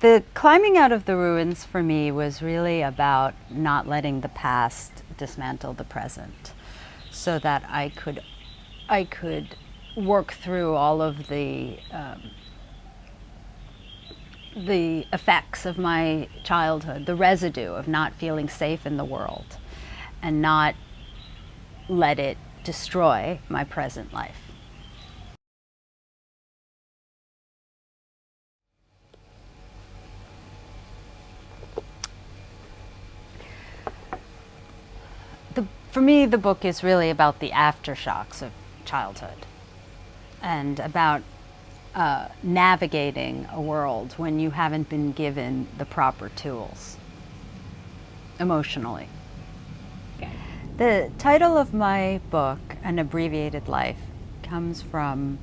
The climbing out of the ruins for me was really about not letting the past dismantle the present, so that I could work through all of the effects of my childhood, the residue of not feeling safe in the world, and not let it destroy my present life. For me, the book is really about the aftershocks of childhood and about navigating a world when you haven't been given the proper tools emotionally. The title of my book, An Abbreviated Life, comes from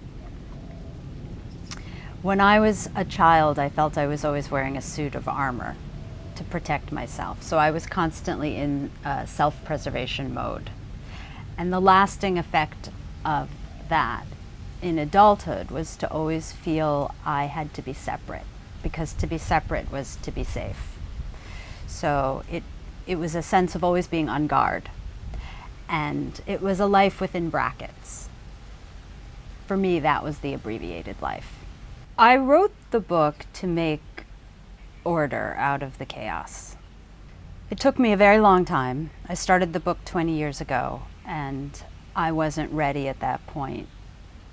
when I was a child. I felt I was always wearing a suit of armor to protect myself. So I was constantly in self-preservation mode. And the lasting effect of that in adulthood was to always feel I had to be separate, because to be separate was to be safe. So it was a sense of always being on guard. And it was a life within brackets. For me, that was the abbreviated life. I wrote the book to make order out of the chaos. It took me a very long time. I started the book 20 years ago, and I wasn't ready at that point.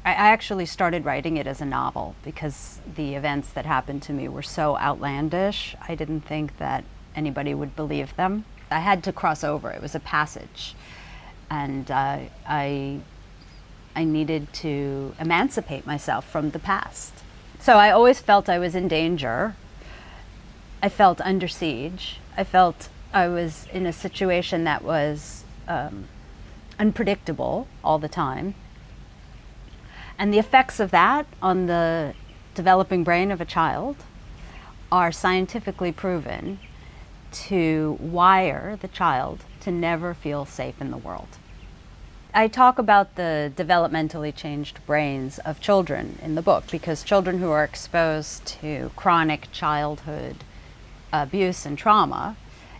I actually started writing it as a novel because the events that happened to me were so outlandish. I didn't think that anybody would believe them. I had to cross over. It was a passage, and I needed to emancipate myself from the past. So I always felt I was in danger. I felt under siege. I felt I was in a situation that was unpredictable all the time. And the effects of that on the developing brain of a child are scientifically proven to wire the child to never feel safe in the world. I talk about the developmentally changed brains of children in the book, because children who are exposed to chronic childhood abuse and trauma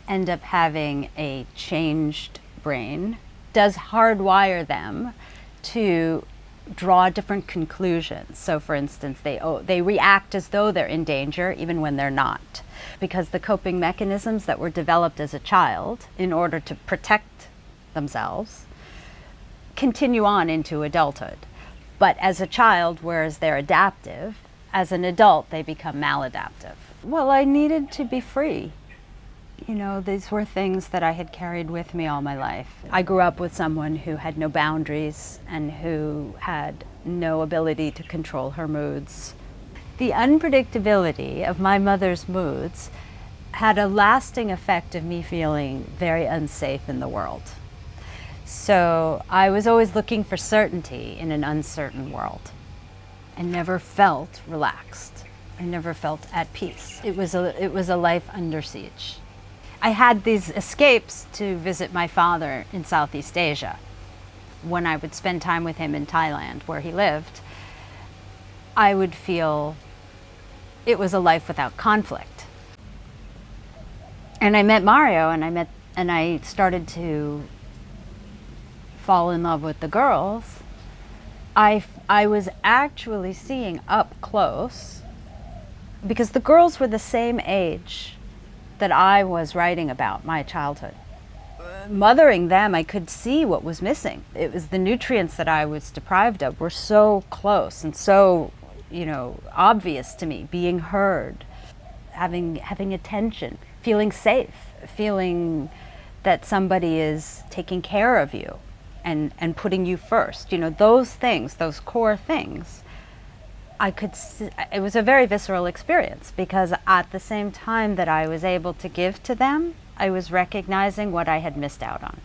end up having a changed brain. Does hardwire them to draw different conclusions. So for instance, they react as though they're in danger even when they're not, because the coping mechanisms that were developed as a child in order to protect themselves continue on into adulthood. But as a child, whereas they're adaptive, as an adult they become maladaptive. Well, I needed to be free. You know, these were things that I had carried with me all my life. I grew up with someone who had no boundaries and who had no ability to control her moods. The unpredictability of my mother's moods had a lasting effect of me feeling very unsafe in the world. So I was always looking for certainty in an uncertain world. I never felt relaxed. I never felt at peace. It was a life under siege. I had these escapes to visit my father in Southeast Asia. When I would spend time with him in Thailand, where he lived, I would feel it was a life without conflict. And I met Mario, and I started to fall in love with the girls. I was actually seeing up close, because the girls were the same age that I was writing about, my childhood. Mothering them, I could see what was missing. It was the nutrients that I was deprived of were so close and so, obvious to me. Being heard, having attention, feeling safe, feeling that somebody is taking care of you and putting you first. Those things, those core things, I could see. It was a very visceral experience, because at the same time that I was able to give to them, I was recognizing what I had missed out on.